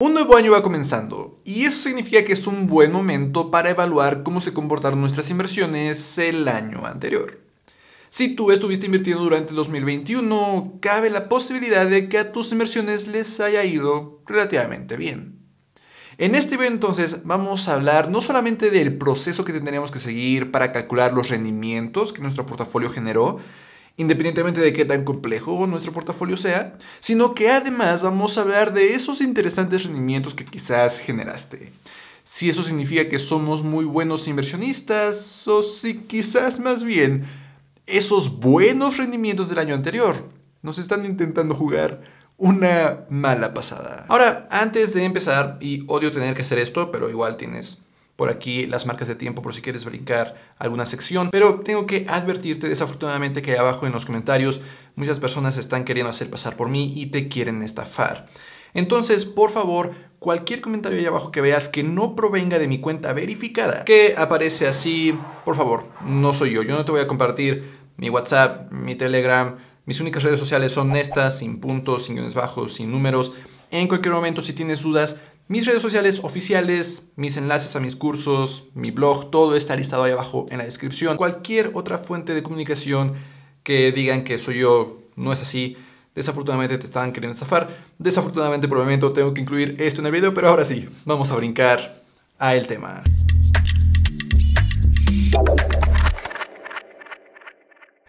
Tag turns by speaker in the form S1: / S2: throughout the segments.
S1: Un nuevo año va comenzando, y eso significa que es un buen momento para evaluar cómo se comportaron nuestras inversiones el año anterior. Si tú estuviste invirtiendo durante el 2021, cabe la posibilidad de que a tus inversiones les haya ido relativamente bien. En este video entonces vamos a hablar no solamente del proceso que tendríamos que seguir para calcular los rendimientos que nuestro portafolio generó, independientemente de qué tan complejo nuestro portafolio sea, sino que además vamos a hablar de esos interesantes rendimientos que quizás generaste. Si eso significa que somos muy buenos inversionistas o si quizás más bien esos buenos rendimientos del año anterior nos están intentando jugar una mala pasada. Ahora, antes de empezar, y odio tener que hacer esto, pero igual tienes por aquí las marcas de tiempo por si quieres brincar alguna sección, pero tengo que advertirte desafortunadamente que abajo en los comentarios muchas personas están queriendo hacer pasar por mí y te quieren estafar. Entonces, por favor, cualquier comentario ahí abajo que veas que no provenga de mi cuenta verificada, que aparece así, por favor, no soy yo no te voy a compartir mi WhatsApp, mi Telegram, mis únicas redes sociales son estas, sin puntos, sin guiones bajos, sin números. En cualquier momento, si tienes dudas, mis redes sociales oficiales, mis enlaces a mis cursos, mi blog, todo está listado ahí abajo en la descripción. Cualquier otra fuente de comunicación que digan que soy yo no es así. Desafortunadamente te están queriendo estafar. Desafortunadamente por el momento tengo que incluir esto en el video, pero ahora sí, vamos a brincar al tema.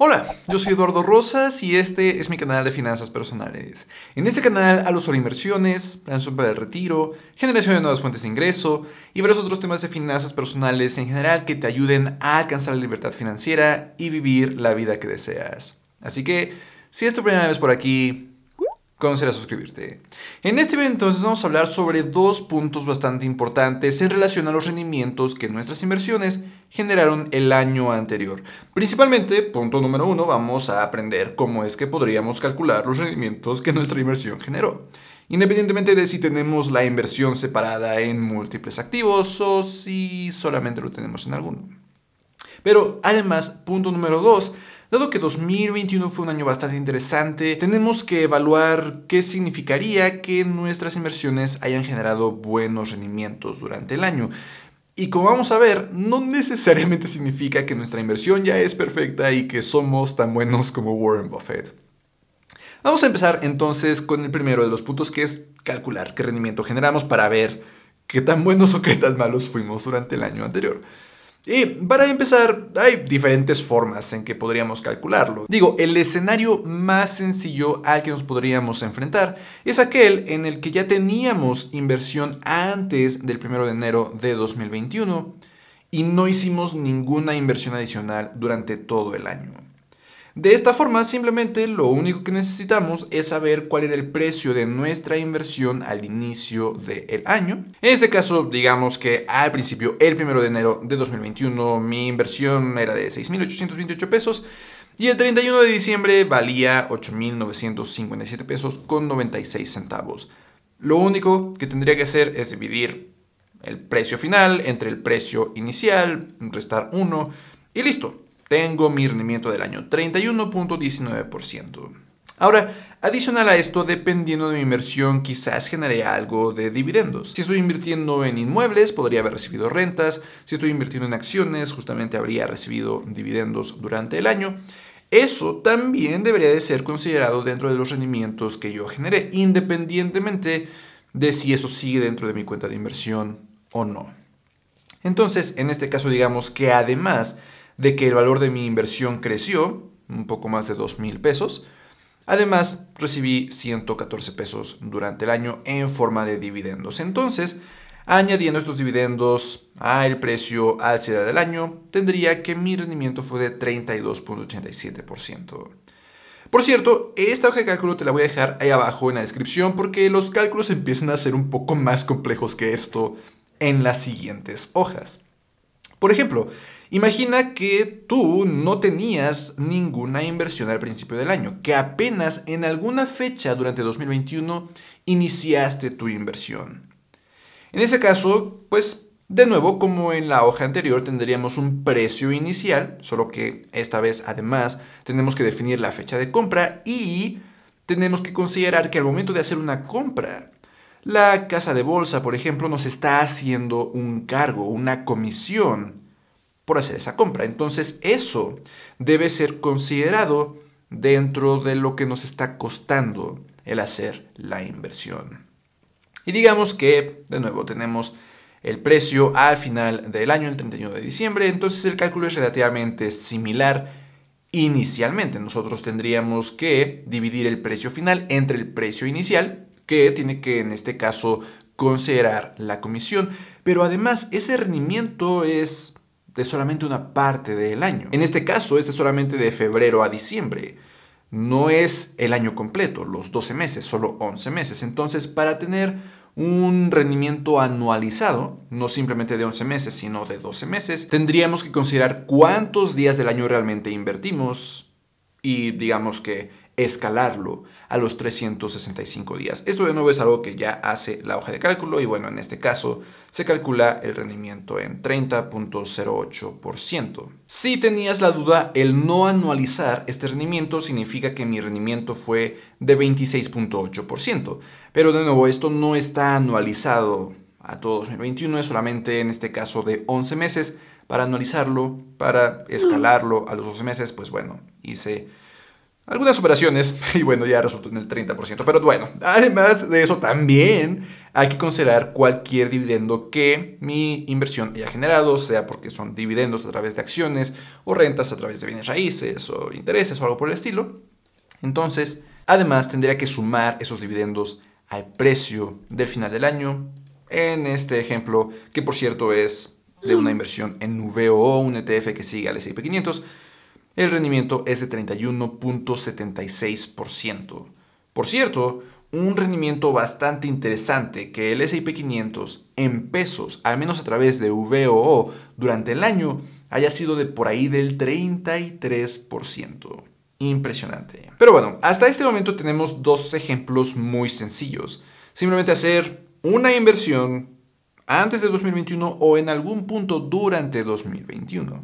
S1: Hola, yo soy Eduardo Rosas y este es mi canal de finanzas personales. En este canal hablo sobre inversiones, planes para el retiro, generación de nuevas fuentes de ingreso y varios otros temas de finanzas personales en general que te ayuden a alcanzar la libertad financiera y vivir la vida que deseas. Así que, si es tu primera vez por aquí, considera suscribirte. En este video entonces vamos a hablar sobre dos puntos bastante importantes en relación a los rendimientos que nuestras inversiones generaron el año anterior. Principalmente, punto número 1, vamos a aprender cómo es que podríamos calcular los rendimientos que nuestra inversión generó, independientemente de si tenemos la inversión separada en múltiples activos o si solamente lo tenemos en alguno. Pero además, punto número 2, dado que 2021 fue un año bastante interesante, tenemos que evaluar qué significaría que nuestras inversiones hayan generado buenos rendimientos durante el año. Y como vamos a ver, no necesariamente significa que nuestra inversión ya es perfecta y que somos tan buenos como Warren Buffett. Vamos a empezar entonces con el primero de los puntos, que es calcular qué rendimiento generamos para ver qué tan buenos o qué tan malos fuimos durante el año anterior. Y para empezar, hay diferentes formas en que podríamos calcularlo. Digo, el escenario más sencillo al que nos podríamos enfrentar es aquel en el que ya teníamos inversión antes del 1 de enero de 2021 y no hicimos ninguna inversión adicional durante todo el año. De esta forma, simplemente lo único que necesitamos es saber cuál era el precio de nuestra inversión al inicio del año. En este caso, digamos que al principio, el 1 de enero de 2021, mi inversión era de 6,828 pesos y el 31 de diciembre valía 8,957 pesos con 96 centavos. Lo único que tendría que hacer es dividir el precio final entre el precio inicial, restar 1 y listo. Tengo mi rendimiento del año, 31.19%. Ahora, adicional a esto, dependiendo de mi inversión, quizás genere algo de dividendos. Si estoy invirtiendo en inmuebles, podría haber recibido rentas. Si estoy invirtiendo en acciones, justamente habría recibido dividendos durante el año. Eso también debería de ser considerado dentro de los rendimientos que yo generé, independientemente de si eso sigue dentro de mi cuenta de inversión o no. Entonces, en este caso, digamos que además de que el valor de mi inversión creció, un poco más de 2,000 pesos. Además, recibí 114 pesos durante el año en forma de dividendos. Entonces, añadiendo estos dividendos al precio al cierre del año, tendría que mi rendimiento fue de 32.87%. Por cierto, esta hoja de cálculo te la voy a dejar ahí abajo en la descripción porque los cálculos empiezan a ser un poco más complejos que esto en las siguientes hojas. Por ejemplo, imagina que tú no tenías ninguna inversión al principio del año, que apenas en alguna fecha durante 2021 iniciaste tu inversión. En ese caso, pues de nuevo, como en la hoja anterior, tendríamos un precio inicial, solo que esta vez además tenemos que definir la fecha de compra y tenemos que considerar que al momento de hacer una compra, la casa de bolsa, por ejemplo, nos está haciendo un cargo, una comisión por hacer esa compra. Entonces eso debe ser considerado dentro de lo que nos está costando el hacer la inversión. Y digamos que, de nuevo, tenemos el precio al final del año, el 31 de diciembre, entonces el cálculo es relativamente similar. Inicialmente nosotros tendríamos que dividir el precio final entre el precio inicial, que tiene que en este caso considerar la comisión, pero además ese rendimiento es de solamente una parte del año. En este caso es solamente de febrero a diciembre. No es el año completo, los 12 meses, solo 11 meses. Entonces, para tener un rendimiento anualizado, no simplemente de 11 meses, sino de 12 meses, tendríamos que considerar cuántos días del año realmente invertimos y digamos que escalarlo a los 365 días. Esto de nuevo es algo que ya hace la hoja de cálculo y bueno, en este caso se calcula el rendimiento en 30.08%. Si tenías la duda, el no anualizar este rendimiento significa que mi rendimiento fue de 26.8%. Pero de nuevo, esto no está anualizado a todo 2021, es solamente en este caso de 11 meses. Para anualizarlo, para escalarlo a los 12 meses, pues bueno, hice algunas operaciones y bueno, ya resultó en el 30%. Pero bueno, además de eso también hay que considerar cualquier dividendo que mi inversión haya generado, sea porque son dividendos a través de acciones o rentas a través de bienes raíces o intereses o algo por el estilo. Entonces, además tendría que sumar esos dividendos al precio del final del año. En este ejemplo, que por cierto es de una inversión en VOO, un ETF que sigue al S&P 500, el rendimiento es de 31.76%. Por cierto, un rendimiento bastante interesante que el S&P 500 en pesos, al menos a través de VOO durante el año, haya sido de por ahí del 33%. Impresionante. Pero bueno, hasta este momento tenemos dos ejemplos muy sencillos. Simplemente hacer una inversión antes de 2021 o en algún punto durante 2021.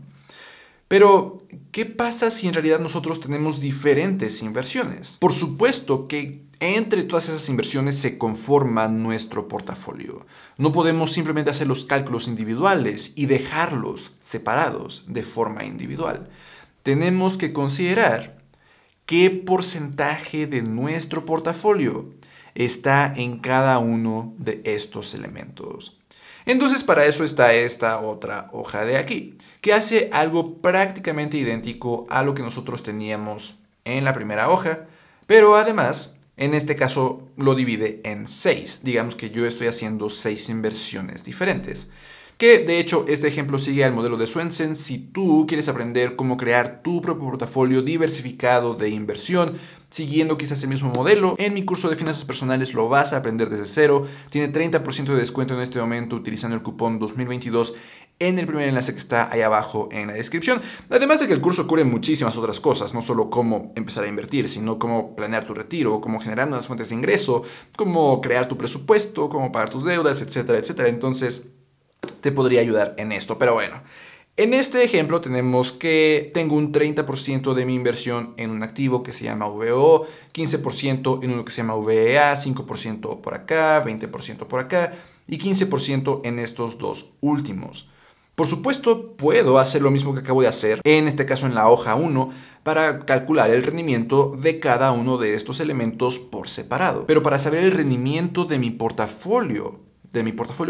S1: Pero, ¿qué pasa si en realidad nosotros tenemos diferentes inversiones? Por supuesto que entre todas esas inversiones se conforma nuestro portafolio. No podemos simplemente hacer los cálculos individuales y dejarlos separados de forma individual. Tenemos que considerar qué porcentaje de nuestro portafolio está en cada uno de estos elementos. Entonces para eso está esta otra hoja de aquí, que hace algo prácticamente idéntico a lo que nosotros teníamos en la primera hoja, pero además, en este caso lo divide en 6. Digamos que yo estoy haciendo 6 inversiones diferentes. Que de hecho este ejemplo sigue al modelo de Swensen. Si tú quieres aprender cómo crear tu propio portafolio diversificado de inversión, siguiendo quizás el mismo modelo, en mi curso de finanzas personales lo vas a aprender desde cero. Tiene 30% de descuento en este momento utilizando el cupón 2022 en el primer enlace que está ahí abajo en la descripción. Además de que el curso cubre muchísimas otras cosas, no solo cómo empezar a invertir, sino cómo planear tu retiro, cómo generar nuevas fuentes de ingreso, cómo crear tu presupuesto, cómo pagar tus deudas, etcétera, etcétera. Entonces te podría ayudar en esto, pero bueno. En este ejemplo tenemos que tengo un 30% de mi inversión en un activo que se llama VOO, 15% en uno que se llama VEA, 5% por acá, 20% por acá y 15% en estos dos últimos. Por supuesto, puedo hacer lo mismo que acabo de hacer, en este caso en la hoja 1, para calcular el rendimiento de cada uno de estos elementos por separado. Pero para saber el rendimiento de mi portafolio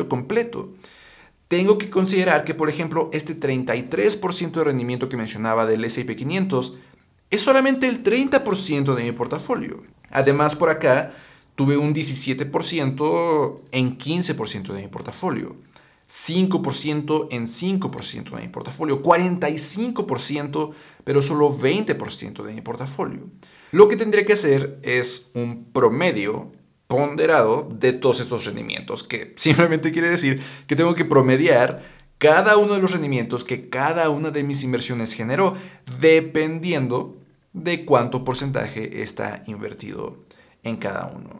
S1: completo, tengo que considerar que, por ejemplo, este 33% de rendimiento que mencionaba del S&P 500 es solamente el 30% de mi portafolio. Además, por acá, tuve un 17% en 15% de mi portafolio, 5% en 5% de mi portafolio, 45%, pero solo 20% de mi portafolio. Lo que tendría que hacer es un promedio ponderado de todos estos rendimientos, que simplemente quiere decir que tengo que promediar cada uno de los rendimientos que cada una de mis inversiones generó, dependiendo de cuánto porcentaje está invertido en cada uno.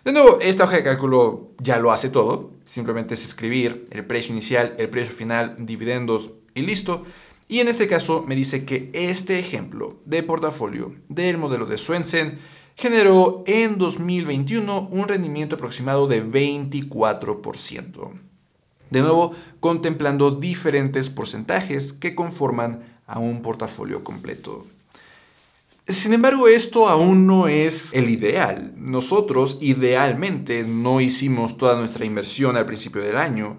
S1: De nuevo, esta hoja de cálculo ya lo hace todo, simplemente es escribir el precio inicial, el precio final, dividendos y listo. Y en este caso me dice que este ejemplo de portafolio del modelo de Swensen generó en 2021 un rendimiento aproximado de 24%. De nuevo, contemplando diferentes porcentajes que conforman a un portafolio completo. Sin embargo, esto aún no es el ideal. Nosotros, idealmente, no hicimos toda nuestra inversión al principio del año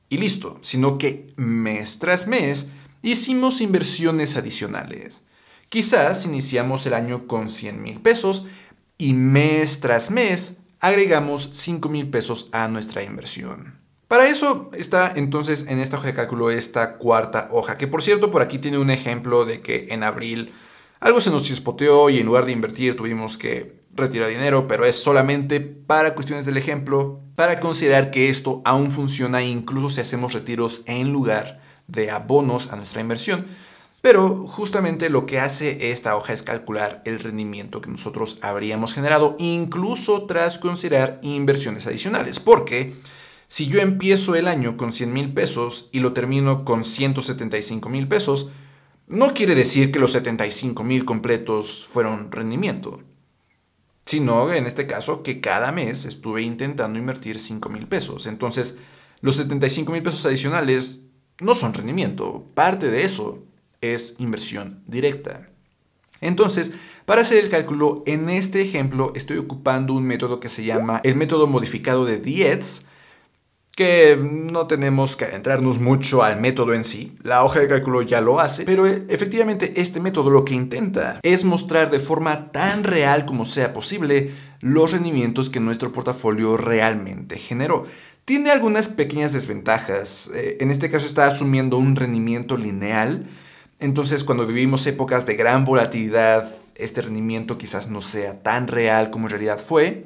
S1: y listo, sino que mes tras mes hicimos inversiones adicionales. Quizás iniciamos el año con 100,000 pesos y mes tras mes agregamos 5,000 pesos a nuestra inversión. Para eso está entonces en esta hoja de cálculo esta cuarta hoja, que por cierto por aquí tiene un ejemplo de que en abril algo se nos chispoteó y en lugar de invertir tuvimos que retirar dinero, pero es solamente para cuestiones del ejemplo, para considerar que esto aún funciona incluso si hacemos retiros en lugar de abonos a nuestra inversión. Pero justamente lo que hace esta hoja es calcular el rendimiento que nosotros habríamos generado, incluso tras considerar inversiones adicionales. Porque si yo empiezo el año con 100,000 pesos y lo termino con 175,000 pesos, no quiere decir que los 75,000 completos fueron rendimiento, sino en este caso que cada mes estuve intentando invertir 5,000 pesos. Entonces, los 75,000 pesos adicionales no son rendimiento, parte de eso es inversión directa. Entonces, para hacer el cálculo, en este ejemplo estoy ocupando un método que se llama el método modificado de Dietz, que no tenemos que adentrarnos mucho al método en sí, la hoja de cálculo ya lo hace, pero efectivamente este método lo que intenta es mostrar de forma tan real como sea posible los rendimientos que nuestro portafolio realmente generó. Tiene algunas pequeñas desventajas, en este caso está asumiendo un rendimiento lineal, entonces cuando vivimos épocas de gran volatilidad, este rendimiento quizás no sea tan real como en realidad fue.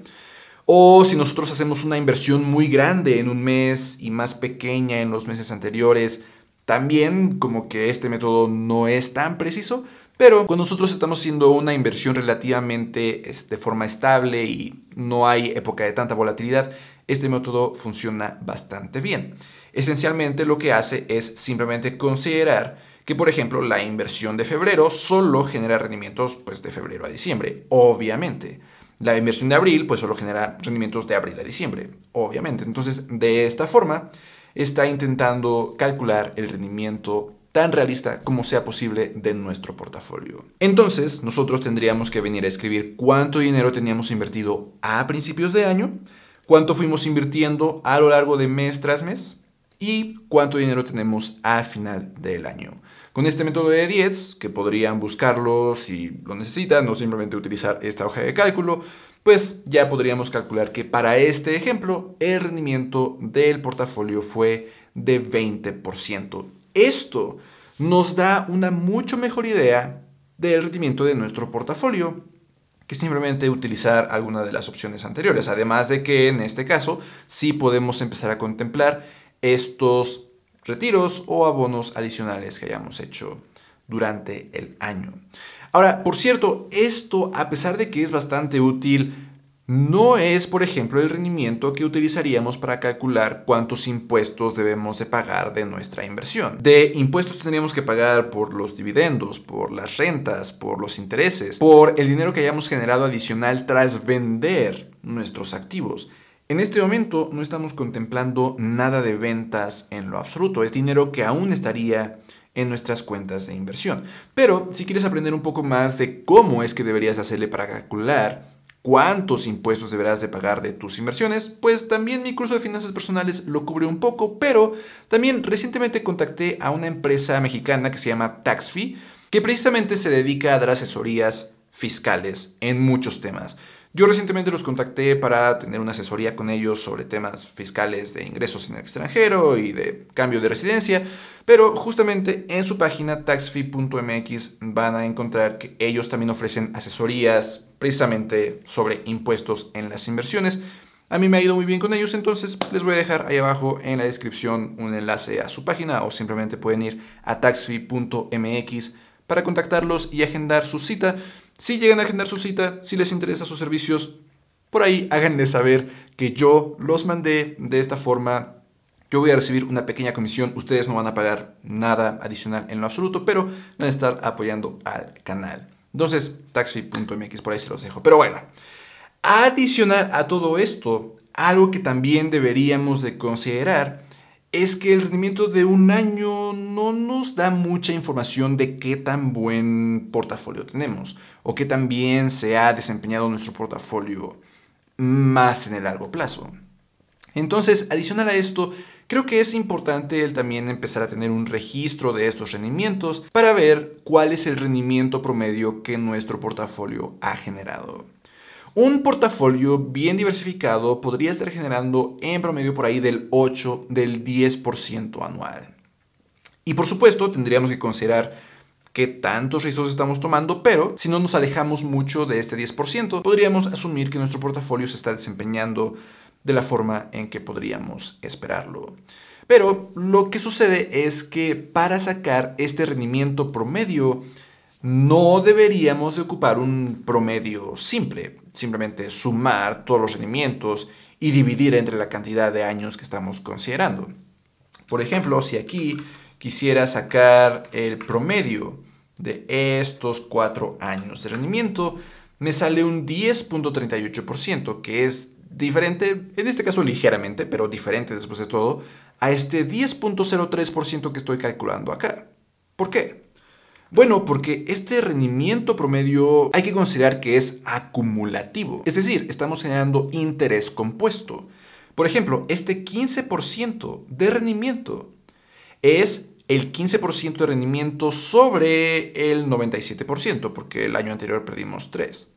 S1: O si nosotros hacemos una inversión muy grande en un mes y más pequeña en los meses anteriores, también como que este método no es tan preciso, pero cuando nosotros estamos haciendo una inversión relativamente de forma estable y no hay época de tanta volatilidad, este método funciona bastante bien. Esencialmente lo que hace es simplemente considerar que, por ejemplo, la inversión de febrero solo genera rendimientos pues, de febrero a diciembre, obviamente. La inversión de abril pues solo genera rendimientos de abril a diciembre, obviamente. Entonces, de esta forma, está intentando calcular el rendimiento tan realista como sea posible de nuestro portafolio. Entonces, nosotros tendríamos que venir a escribir cuánto dinero teníamos invertido a principios de año, cuánto fuimos invirtiendo a lo largo de mes tras mes y cuánto dinero tenemos al final del año. Con este método de Dietz, que podrían buscarlo si lo necesitan, no simplemente utilizar esta hoja de cálculo, pues ya podríamos calcular que para este ejemplo el rendimiento del portafolio fue de 20%. Esto nos da una mucho mejor idea del rendimiento de nuestro portafolio que simplemente utilizar alguna de las opciones anteriores. Además de que en este caso sí podemos empezar a contemplar estos retiros o abonos adicionales que hayamos hecho durante el año. Ahora, por cierto, esto, a pesar de que es bastante útil, no es, por ejemplo, el rendimiento que utilizaríamos para calcular cuántos impuestos debemos de pagar de nuestra inversión. De impuestos tendríamos que pagar por los dividendos, por las rentas, por los intereses, por el dinero que hayamos generado adicional tras vender nuestros activos. En este momento no estamos contemplando nada de ventas en lo absoluto, es dinero que aún estaría en nuestras cuentas de inversión. Pero si quieres aprender un poco más de cómo es que deberías hacerle para calcular cuántos impuestos deberás de pagar de tus inversiones, pues también mi curso de finanzas personales lo cubre un poco, pero también recientemente contacté a una empresa mexicana que se llama TaxFi, que precisamente se dedica a dar asesorías fiscales en muchos temas. Yo recientemente los contacté para tener una asesoría con ellos sobre temas fiscales de ingresos en el extranjero y de cambio de residencia, pero justamente en su página taxfi.mx van a encontrar que ellos también ofrecen asesorías precisamente sobre impuestos en las inversiones. A mí me ha ido muy bien con ellos, entonces les voy a dejar ahí abajo en la descripción un enlace a su página o simplemente pueden ir a taxfi.mx para contactarlos y agendar su cita. Si llegan a agendar su cita, si les interesa sus servicios, por ahí háganle saber que yo los mandé de esta forma. Yo voy a recibir una pequeña comisión, ustedes no van a pagar nada adicional en lo absoluto, pero van a estar apoyando al canal. Entonces, taxfree.mx, por ahí se los dejo. Pero bueno, adicional a todo esto, algo que también deberíamos de considerar es que el rendimiento de un año no nos da mucha información de qué tan buen portafolio tenemos o qué tan bien se ha desempeñado nuestro portafolio más en el largo plazo. Entonces, adicional a esto, creo que es importante el también empezar a tener un registro de estos rendimientos para ver cuál es el rendimiento promedio que nuestro portafolio ha generado. Un portafolio bien diversificado podría estar generando en promedio por ahí del 8, del 10% anual. Y por supuesto tendríamos que considerar qué tantos riesgos estamos tomando, pero si no nos alejamos mucho de este 10%, podríamos asumir que nuestro portafolio se está desempeñando de la forma en que podríamos esperarlo. Pero lo que sucede es que para sacar este rendimiento promedio, no deberíamos de ocupar un promedio simple, simplemente sumar todos los rendimientos y dividir entre la cantidad de años que estamos considerando. Por ejemplo, si aquí quisiera sacar el promedio de estos 4 años de rendimiento, me sale un 10.38%, que es diferente, en este caso ligeramente, pero diferente después de todo, a este 10.03% que estoy calculando acá. ¿Por qué? Bueno, porque este rendimiento promedio hay que considerar que es acumulativo. Es decir, estamos generando interés compuesto. Por ejemplo, este 15% de rendimiento es el 15% de rendimiento sobre el 97%, porque el año anterior perdimos 3.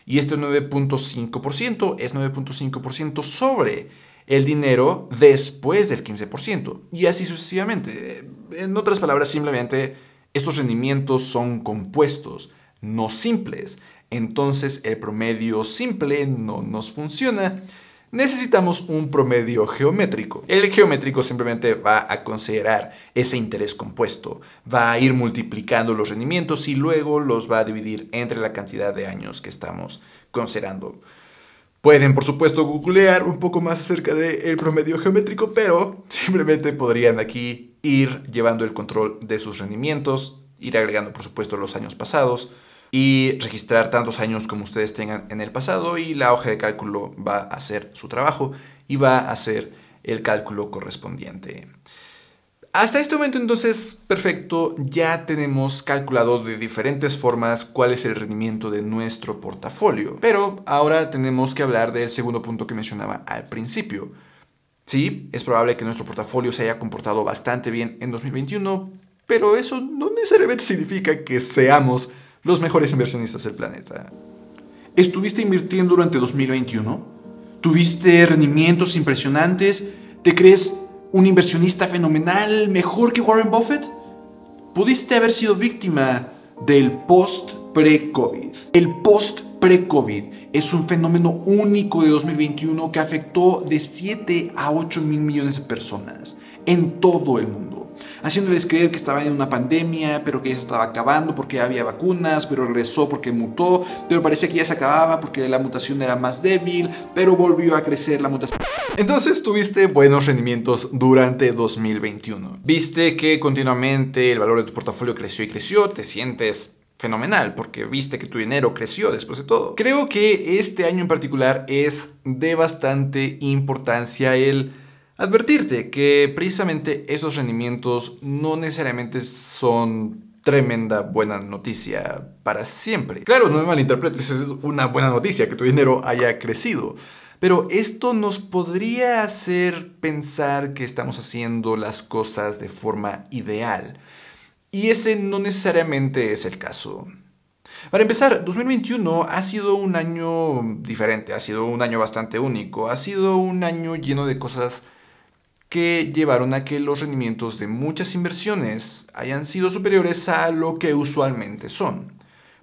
S1: Y este 9.5% es 9.5% sobre el dinero después del 15%. Y así sucesivamente. En otras palabras, simplemente estos rendimientos son compuestos, no simples. Entonces el promedio simple no nos funciona. Necesitamos un promedio geométrico. El geométrico simplemente va a considerar ese interés compuesto. Va a ir multiplicando los rendimientos y luego los va a dividir entre la cantidad de años que estamos considerando. Pueden, por supuesto, googlear un poco más acerca del promedio geométrico, pero simplemente podrían aquí ir llevando el control de sus rendimientos, ir agregando, por supuesto, los años pasados y registrar tantos años como ustedes tengan en el pasado y la hoja de cálculo va a hacer su trabajo y va a hacer el cálculo correspondiente. Hasta este momento entonces, perfecto, ya tenemos calculado de diferentes formas cuál es el rendimiento de nuestro portafolio. Pero ahora tenemos que hablar del segundo punto que mencionaba al principio. Sí, es probable que nuestro portafolio se haya comportado bastante bien en 2021, pero eso no necesariamente significa que seamos los mejores inversionistas del planeta. ¿Estuviste invirtiendo durante 2021? ¿Tuviste rendimientos impresionantes? ¿Te crees un inversionista fenomenal, mejor que Warren Buffett? Pudiste haber sido víctima del post-pre-COVID. El post-pre-COVID es un fenómeno único de 2021 que afectó de 7 a 8 mil millones de personas en todo el mundo, haciéndoles creer que estaban en una pandemia, pero que ya se estaba acabando porque ya había vacunas, pero regresó porque mutó, pero parecía que ya se acababa porque la mutación era más débil, pero volvió a crecer la mutación. Entonces tuviste buenos rendimientos durante 2021. Viste que continuamente el valor de tu portafolio creció y creció, te sientes fenomenal porque viste que tu dinero creció después de todo. Creo que este año en particular es de bastante importancia el advertirte que precisamente esos rendimientos no necesariamente son tremenda buena noticia para siempre. Claro, no me malinterpretes, es una buena noticia que tu dinero haya crecido. Pero esto nos podría hacer pensar que estamos haciendo las cosas de forma ideal. Y ese no necesariamente es el caso. Para empezar, 2021 ha sido un año diferente, ha sido un año bastante único, ha sido un año lleno de cosas que llevaron a que los rendimientos de muchas inversiones hayan sido superiores a lo que usualmente son.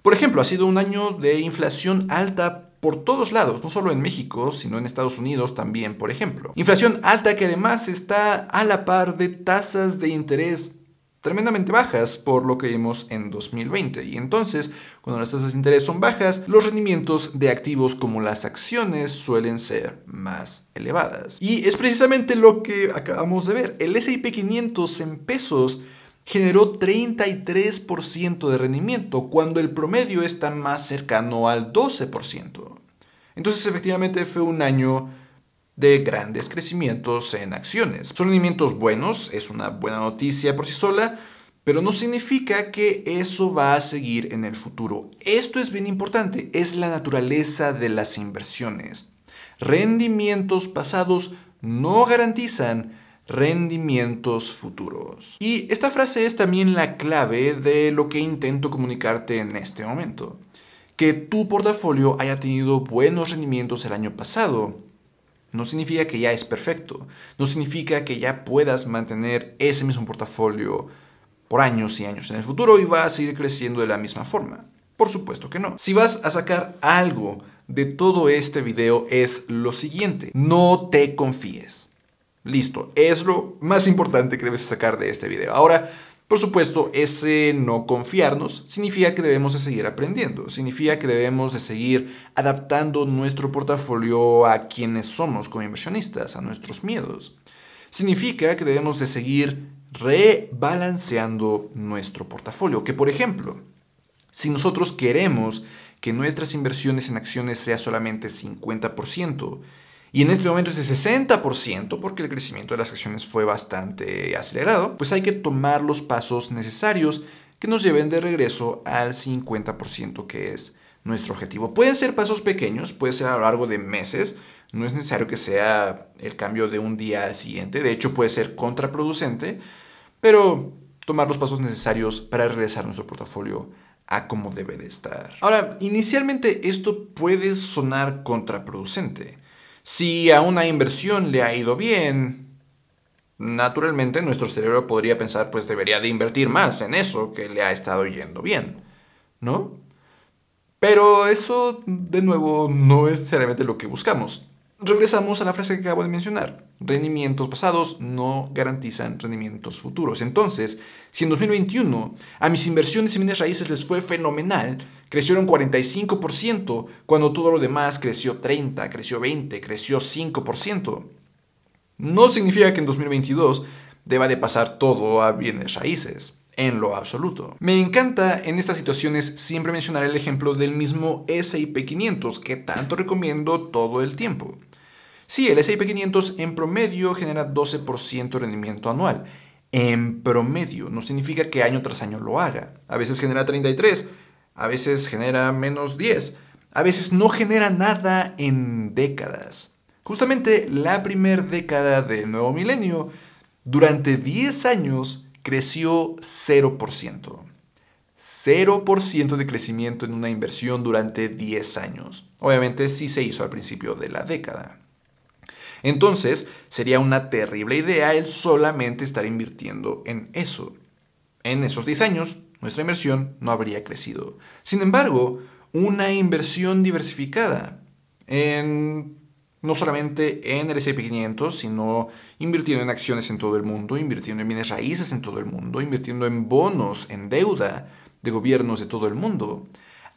S1: Por ejemplo, ha sido un año de inflación alta por todos lados, no solo en México, sino en Estados Unidos también, por ejemplo. Inflación alta que además está a la par de tasas de interés tremendamente bajas por lo que vimos en 2020. Y entonces, cuando las tasas de interés son bajas, los rendimientos de activos como las acciones suelen ser más elevadas. Y es precisamente lo que acabamos de ver. El S&P 500 en pesos generó 33% de rendimiento, cuando el promedio está más cercano al 12%. Entonces, efectivamente, fue un año de grandes crecimientos en acciones. Son rendimientos buenos, es una buena noticia por sí sola, pero no significa que eso va a seguir en el futuro. Esto es bien importante, es la naturaleza de las inversiones. Rendimientos pasados no garantizan rendimientos futuros. Y esta frase es también la clave de lo que intento comunicarte en este momento. Que tu portafolio haya tenido buenos rendimientos el año pasado no significa que ya es perfecto. No significa que ya puedas mantener ese mismo portafolio por años y años en el futuro y va a seguir creciendo de la misma forma. Por supuesto que no. Si vas a sacar algo de todo este video es lo siguiente: no te confíes. Listo, es lo más importante que debes sacar de este video. Ahora, por supuesto, ese no confiarnos significa que debemos de seguir aprendiendo, significa que debemos de seguir adaptando nuestro portafolio a quienes somos como inversionistas, a nuestros miedos. Significa que debemos de seguir rebalanceando nuestro portafolio, que por ejemplo, si nosotros queremos que nuestras inversiones en acciones sea solamente 50%, y en este momento es de 60% porque el crecimiento de las acciones fue bastante acelerado, pues hay que tomar los pasos necesarios que nos lleven de regreso al 50% que es nuestro objetivo. Pueden ser pasos pequeños, puede ser a lo largo de meses, no es necesario que sea el cambio de un día al siguiente, de hecho puede ser contraproducente, pero tomar los pasos necesarios para regresar nuestro portafolio a como debe de estar. Ahora, inicialmente esto puede sonar contraproducente. Si a una inversión le ha ido bien, naturalmente nuestro cerebro podría pensar, pues debería de invertir más en eso que le ha estado yendo bien, ¿no? Pero eso, de nuevo, no es necesariamente lo que buscamos. Regresamos a la frase que acabo de mencionar. Rendimientos pasados no garantizan rendimientos futuros. Entonces, si en 2021 a mis inversiones en bienes raíces les fue fenomenal, crecieron 45%, cuando todo lo demás creció 30%, creció 20%, creció 5%. No significa que en 2022 deba de pasar todo a bienes raíces, en lo absoluto. Me encanta en estas situaciones siempre mencionar el ejemplo del mismo S&P 500, que tanto recomiendo todo el tiempo. Sí, el S&P 500 en promedio genera 12% de rendimiento anual. En promedio, no significa que año tras año lo haga. A veces genera 33%, a veces genera menos 10%, a veces no genera nada en décadas. Justamente la primera década del nuevo milenio, durante 10 años, creció 0%. 0% de crecimiento en una inversión durante 10 años. Obviamente sí se hizo al principio de la década. Entonces, sería una terrible idea el solamente estar invirtiendo en eso. En esos 10 años, nuestra inversión no habría crecido. Sin embargo, una inversión diversificada no solamente en el S&P 500, sino invirtiendo en acciones en todo el mundo, invirtiendo en bienes raíces en todo el mundo, invirtiendo en bonos, en deuda de gobiernos de todo el mundo,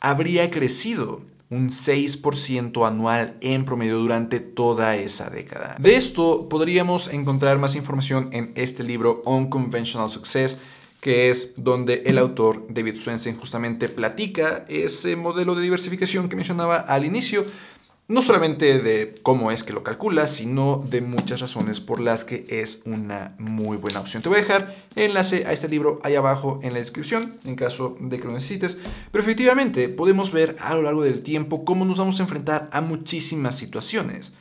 S1: habría crecido un 6% anual en promedio durante toda esa década. De esto podríamos encontrar más información en este libro Unconventional Success, que es donde el autor David Swensen justamente platica ese modelo de diversificación que mencionaba al inicio, no solamente de cómo es que lo calcula, sino de muchas razones por las que es una muy buena opción. Te voy a dejar enlace a este libro ahí abajo en la descripción, en caso de que lo necesites. Pero efectivamente podemos ver a lo largo del tiempo cómo nos vamos a enfrentar a muchísimas situaciones.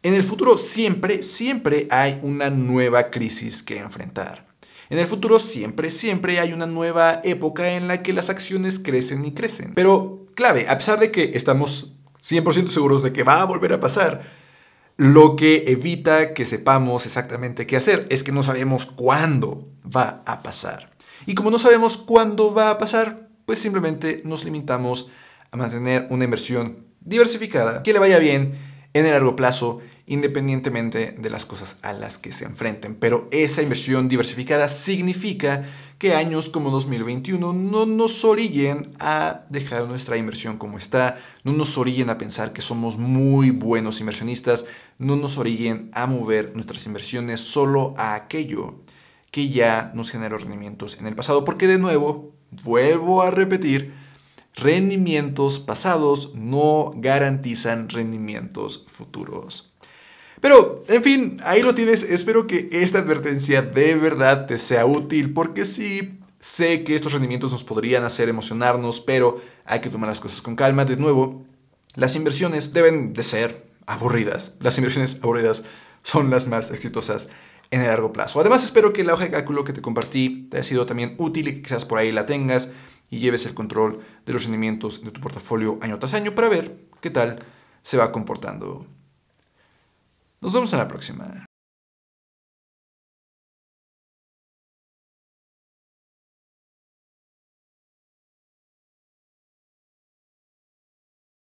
S1: En el futuro siempre hay una nueva crisis que enfrentar. En el futuro siempre hay una nueva época en la que las acciones crecen y crecen. Pero clave, a pesar de que estamos 100% seguros de que va a volver a pasar, lo que evita que sepamos exactamente qué hacer es que no sabemos cuándo va a pasar. Y como no sabemos cuándo va a pasar, pues simplemente nos limitamos a mantener una inversión diversificada que le vaya bien en el largo plazo, independientemente de las cosas a las que se enfrenten. Pero esa inversión diversificada significa que años como 2021 no nos orillen a dejar nuestra inversión como está, no nos orillen a pensar que somos muy buenos inversionistas, no nos orillen a mover nuestras inversiones solo a aquello que ya nos generó rendimientos en el pasado, porque de nuevo, vuelvo a repetir, rendimientos pasados no garantizan rendimientos futuros. Pero, en fin, ahí lo tienes. Espero que esta advertencia de verdad te sea útil, porque sí, sé que estos rendimientos nos podrían hacer emocionarnos, pero hay que tomar las cosas con calma. De nuevo, las inversiones deben de ser aburridas. Las inversiones aburridas son las más exitosas en el largo plazo. Además, espero que la hoja de cálculo que te compartí te haya sido también útil y que quizás por ahí la tengas y lleves el control de los rendimientos de tu portafolio año tras año para ver qué tal se va comportando. Nos vemos en la próxima.